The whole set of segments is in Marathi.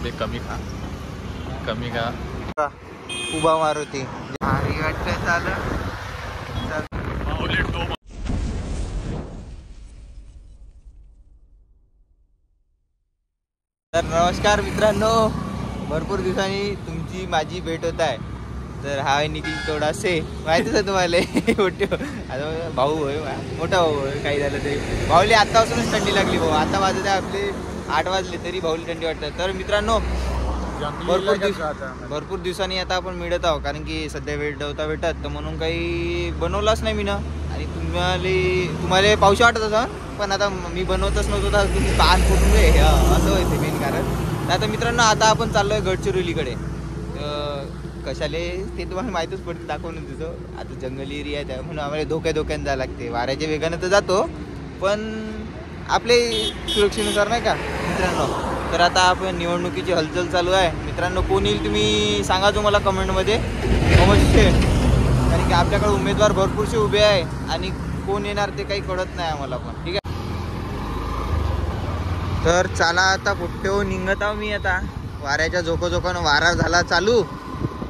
कमी खा कमी खा उभा मारुती भारी वाटतं चालू. तर नमस्कार मित्रांनो, भरपूर दिवसांनी तुमची माझी भेट होत आहे. तर हा निखिल तोडासे माहितीच आहे तुम्हाला. मोठे आता भाऊ होय, मोठा भाऊ होय. काही झालं तरी भाऊली आत्तापासूनच थंडी लागली भाऊ. आता वाजत आहे आपले 8 वाजले तरी भाऊली थंडी वाटतं. तर मित्रांनो भरपूर दिवसांनी आता आपण मिळत आहोत, कारण की सध्या वेळ नव्हता भेटत, तर म्हणून काही बनवलाच नाही मी ना. आणि तुम्हाला पावशी वाटत असं, पण आता मी बनवतच नव्हतो तर तुम्ही पान फुटून रे असं व्हायचं मेन कारण. तर आता मित्रांनो आता आपण चाललोय गडचिरोलीकडे. कशाले ते तुम्हाला माहीतच पडते, दाखवून देतो. आता जंगली एरिया आहे म्हणून आम्हाला धोक्याने जायला लागते. वाऱ्याच्या वेगानं तर जातो, पण आपले सुरक्षेनुसार नाही का मित्रांनो. तर आता आपण निवडणुकीची हलचल चालू आहे मित्रांनो. कोण येईल तुम्ही सांगा तुम्हाला कमेंटमध्ये अवश्य, कारण की आपल्याकडे उमेदवार भरपूरसे उभे आहे आणि कोण येणार ते काही कळत नाही आम्हाला पण. ठीक आहे, तर चला आता पुट्टे निघत आहो मी. आता वाऱ्याच्या झोकानं वारा झाला चालू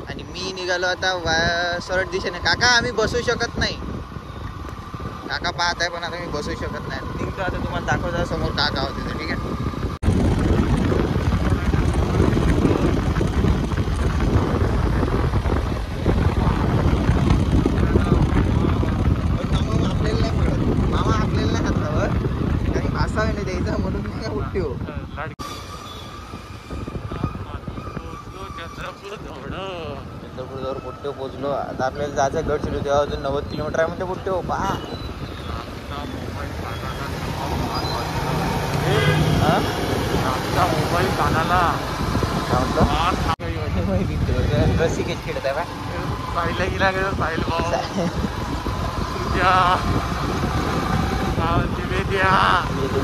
आणि मी निघालो आता सरळ दिशेने. काका आम्ही बसू शकत नाही, काका पाहत आहे पण आता मी बसू शकत नाही. निघतो आता, तुम्हाला दाखवतो समोर काका होते तर. ठीक आहे, मामा आपल्याला नाही हातलावर काही भाषा नाही द्यायचा म्हणून मी काय उठते हो. चंद्रपूरजवळ पुट्टे पोचलो. आता आपल्याला जायचं गडचिरोली, तेव्हा अजून 90 किलोमीटर आहे म्हणते पुट्टे हो. पहा मोबाईल कानाला रसिकेच खेळत आहे बा. पाहिलं गेला गेलं पाहिलं भाऊ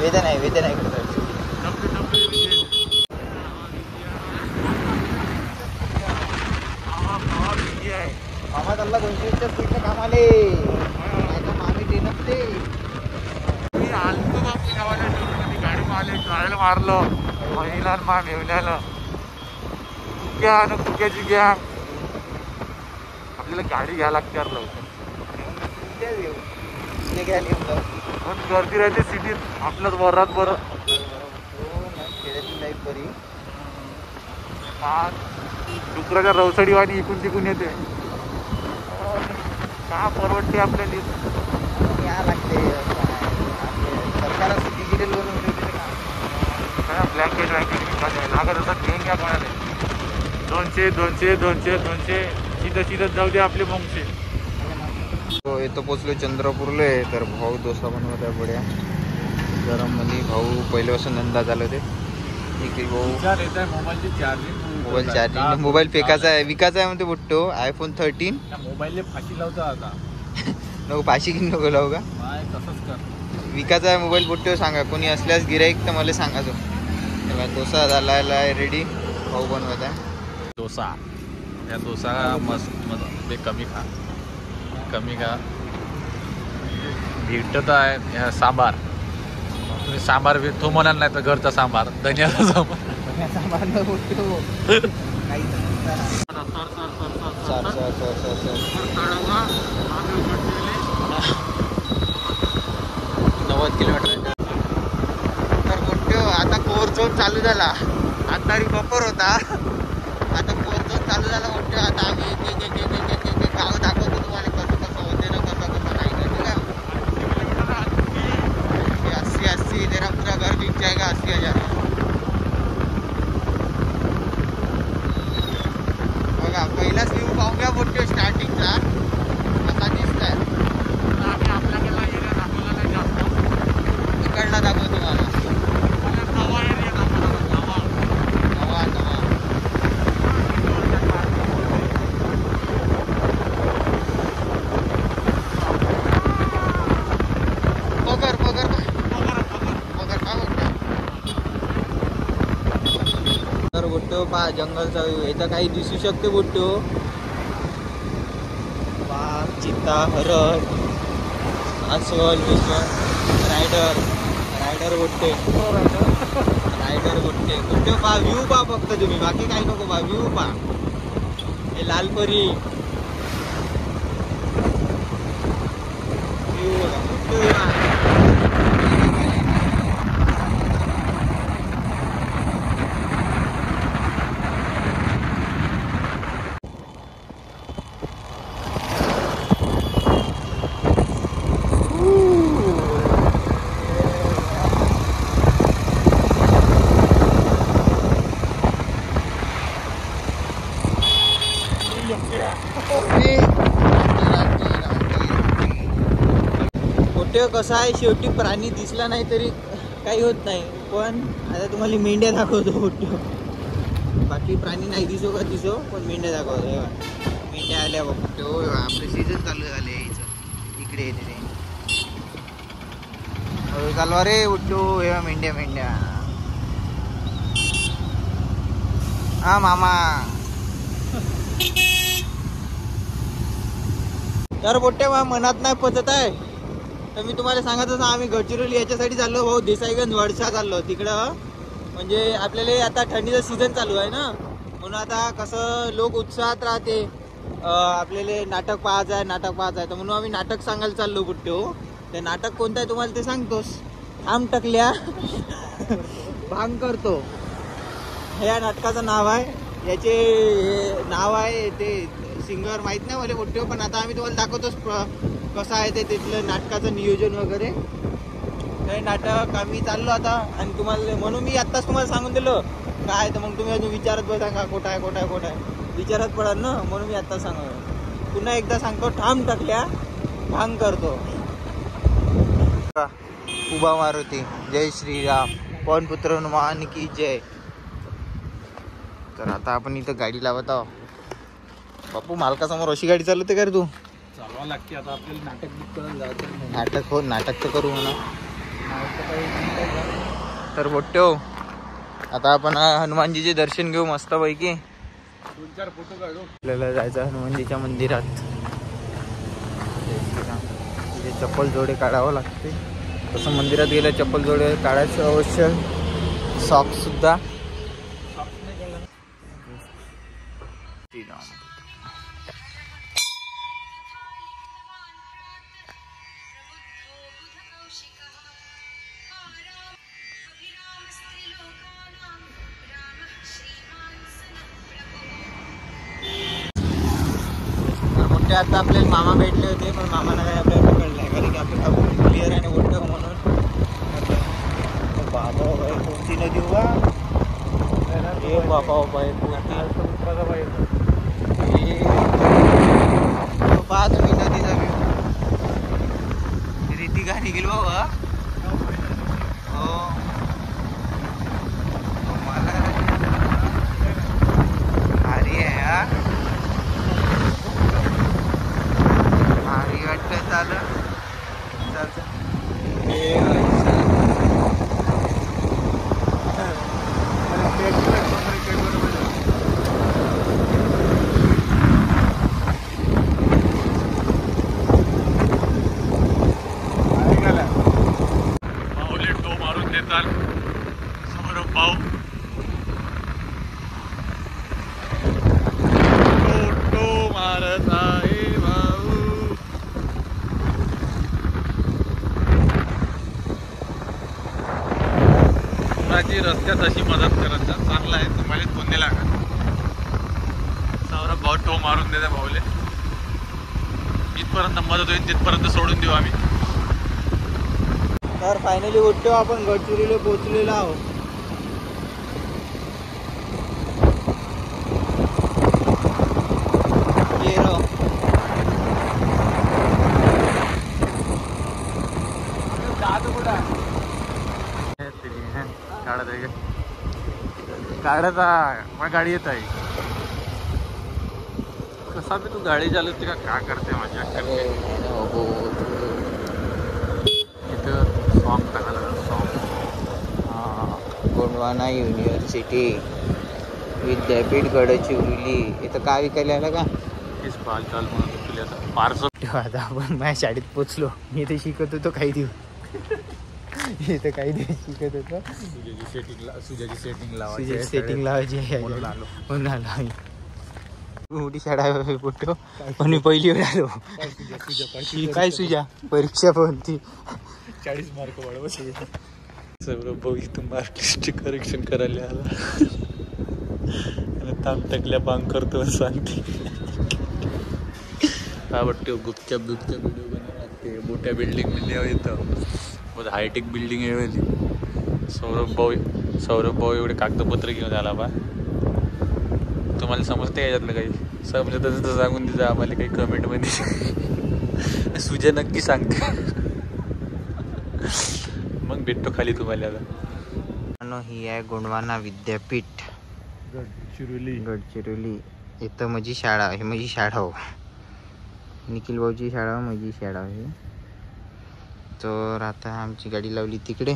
वेदन आहे करत. मामा चालला 200च्या स्पीडनं कामाले. मामी ट्रेनच ते मी आलतो बापू गावाला. गाडी मारले मारलो महिला मा मेवल्याला घ्या ना कुक्याची घ्या. आपल्याला गाडी घ्यायला लागते यार लवकर. पण गर्दी राहते सिटीत, आपल्याच वरात बरं खेड्याची लाईफ बरी. डुकराच्या रवसडीवाणी इकून तिकून येते. का परवडते आपल्याला या लागते. सरकार डिजिटल बनवून ठेवते काय ब्लँकेट लागत असतात. घेऊन घ्या कोणाला 200 सीधं जाऊ दे आपले मोंगसे. हो इथं पोचलो चंद्रपूरला. तर भाऊ डोसा बनवत आहे बड्या गरम मध्ये. भाऊ पहिल्यापासून नंदा झालं ते. मोबाईल चार्जिंग मोबाईल फेकायचा आहे, विकायचा आहे म्हणते बुट्टो. iPhone 13 मोबाईलला फाशी लावता आता. नको फाशी घेऊन नको लावू का, तसंच कर. विकायचा आहे मोबाईल बुट्टो. सांगा कोणी असल्यास गिराईक तर मला सांगा. तो डोसा झाला आहे रेडी, भाऊ बनवत आहे डोसा. या डोसा मस्त कमी खा भेटत आहे. सांबार तुम्ही सांबार तो म्हणाल नाही तर घरचा सांबार, धन्याचा सांबार. तर मोठ्यो आता कोर झोन चालू झाला. आता बपर होता, आता कोर झोन चालू झाला मोठ्यो. आता आम्ही गाव दाखवतो तुम्हाला कसं होते ना, कसं नाही. ठीक आहे, 80 तेरा पूरा घर बिक जाएगा 80,000. बघा पहिलाच व्ह्यू पाहूया मोठ्यो स्टार्टिंगचा कसा दिसतंय. आपल्याला एरिया दाखवला नाही जास्त, इकडला दाखवतो तुम्हाला. बुट्टो पहा जंगलचा व्ह्यू. इथं काही दिसू शकते बुट्टो. वाघ, चित्ता, हरण, अस्वल, रायडर बुट्टे. रायडर गोट्टे पा व्ह्यू पा फक्त तुम्ही, बाकी काही नको पा, व्ह्यू पा. हे लालपरी व्ह्यू गोट्टे कसं आहे, शेवटी प्राणी दिसला नाही तरी काही होत नाही. पण आता तुम्हाला मेंढ्या दाखवतो गोट्टे. बाकी प्राणी नाही दिसो का दिसो, पण मेंढ्या दाखवतो. मेंढ्या आल्या बघतो. आपलं सीझन चालू झाले इकडे येते ते चालवा रे उठलो. हे मेंढ्या हा मामा. तर बोट्या मनात नाही पचत आहे. तर मी तुम्हाला सांगत असं, आम्ही गडचिरोली याच्यासाठी चाललो भाऊ, देसाईगंज वडसा चाललो तिकडं. म्हणजे आपल्याला आता थंडीचा सीझन चालू आहे ना, म्हणून आता कसं लोक उत्साहात राहते. आपल्याला नाटक पाहायचं आहे तर म्हणून आम्ही नाटक सांगायला चाललो कुठे. हो ते नाटक कोणतं आहे तुम्हाला ते सांगतोस. थांब टकल्या भांग करतो हे या नाटकाचं नाव आहे. याचे नाव आहे ते सिंगर माहित नाही मला कुठे, पण आता आम्ही तुम्हाला दाखवतोच कसं आहे ते तिथलं नाटकाचं नियोजन वगैरे. ते नाटक आम्ही चाललो आता, आणि तुम्हाला म्हणून मी आत्ताच तुम्हाला सांगून दिलं काय, तर मग तुम्ही अजून विचारत बसा का कुठं आहे विचारत पडाल ना, म्हणून मी आत्ता सांगतो. पुन्हा एकदा सांगतो, ठाम टाकल्या भांग करतो. उभा मारुती जय श्रीराम, पवन पुत्र हनुमान की जय. तर आता आपण इथं गाडी लावत आहोत. बापू मालकासमोर अशी गाडी चालवते का रे तू. चालवा लागते आता आपल्याला. नाटक बुक करायला जायचं. नाटक हो, नाटक तर करू म्हणा. तर बोट्यो आता आपण हनुमानजीचे दर्शन घेऊ मस्त पैकी. 2-4 फोटो काढू. आपल्याला जायचं हनुमानजीच्या मंदिरात. तिथे चप्पल जोडे काढावं लागते. तसं मंदिरात गेलं चप्पल जोडे काढायचं अवश्य. सॉक्स सुद्धा. आता आपल्याला मामा भेटले होते, पण मामाला काही आपल्याला कळलं नाही, कारण की आपल्याला क्लिअर आहे ना बोलतो म्हणून. बाबा बाई कोणती नदी उभा, बाबा बाई पहा तुम्ही नदीचा व्ह्यू. रितिका निघेल बाबा. हो मला भारी आहे हा. भारी वाटतं. चालतं माऊली टो मारून देतात समोर भाऊ. टो मारत आहे भाऊ. कुणाची रस्त्यात अशी मदत करत जा, चांगला आहे. तुम्हाला पुण्य लागत. सौरभ भाऊ टो मारून देता भाऊले. इथपर्यंत मदत होईल तिथपर्यंत सोडून देऊ आम्ही. तर फायनली उठतो आपण गडचिरोलीला पोहोचलेलो आहोत. काढत मग गाडी येत आहे. कसा बी तू गाडी चालवते का करते मजा करते. इथं सॉन्ग टाकायला सॉन्ग. गोंडवाना युनिव्हर्सिटी विद्यापीठ गडचिरोली. इथं काय विकायला आलं का. तीच बाल चाल म्हणून केली आता पार्सल. आता आपण माझ्या शाळेत पोचलो. मी इथे शिकत होतो काही दिवस. इथं काही दिवस शिकत होतो. सुजाची सेटिंग लावायची आहे म्हणून आलो आम्ही. मोठी शाळा आहे फोटो पण मी पहिली वेळ आलो. काय सुजा परीक्षा पण ती 40 मार्क वाढव. सौरभ भाऊ इथं मार्क लिस्ट करेक्शन करायला आला आणि ताम टकल्या बांग करतो सांगते. काय वाटते गुपचाप व्हिडिओ बनायला लागते. मोठ्या बिल्डिंग मध्ये येतं बहुत हायटेक बिल्डिंग आहे. सौरभ भाऊ एवढे कागदपत्र घेऊन आला बा. तुम्हाला समजते याच्यातलं काही समजत तर सांगून दिजा आम्हाला काही कमेंटमध्ये. सुजा नक्की सांगते मग भेटतो खाली तुम्हाला. आता ही आहे गोंडवाना विद्यापीठ गडचिरोली. इथं माझी शाळा हे माझी शाळा हो. निखिल भाऊची शाळा माझी शाळा आहे. तर आता आमची गाडी लावली तिकडे.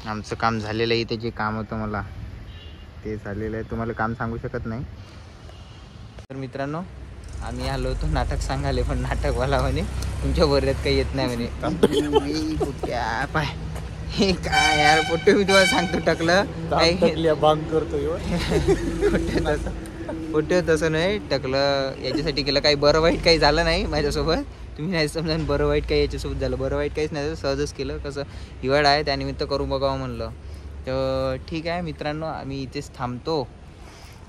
आमचं काम झालेलं आहे. इथे जे काम होतं मला ते झालेलं आहे. तुम्हाला काम सांगू शकत नाही. तर मित्रांनो आम्ही आलो होतो नाटक सांगायला पण नाटकवाला म्हणे तुमच्या वर्यात काही येत नाही म्हणे. क्या पाय हे काय यार फोटो मी तुम्हाला सांगतो टकलं बांग करतो फोटो तसं नाही टकलं याच्यासाठी केलं. काही बरं वाईट काही झालं नाही माझ्यासोबत. तुम्ही नाही समजा बरं वाईट काही याच्यासोबत झालं. बरं वाईट काहीच नाही सहजच केलं. कसं हिवाळा आहे त्यानिमित्त करून बघावं म्हणलं. तर ठीक आहे मित्रांनो आम्ही इथेच थांबतो.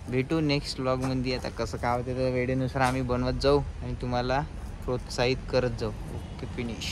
भेटू नेक्स्ट व्लॉगमध्ये. आता कसं काय होतं तर वेळेनुसार आम्ही बनवत जाऊ आणि तुम्हाला प्रोत्साहित करत जाऊ. Okay finish.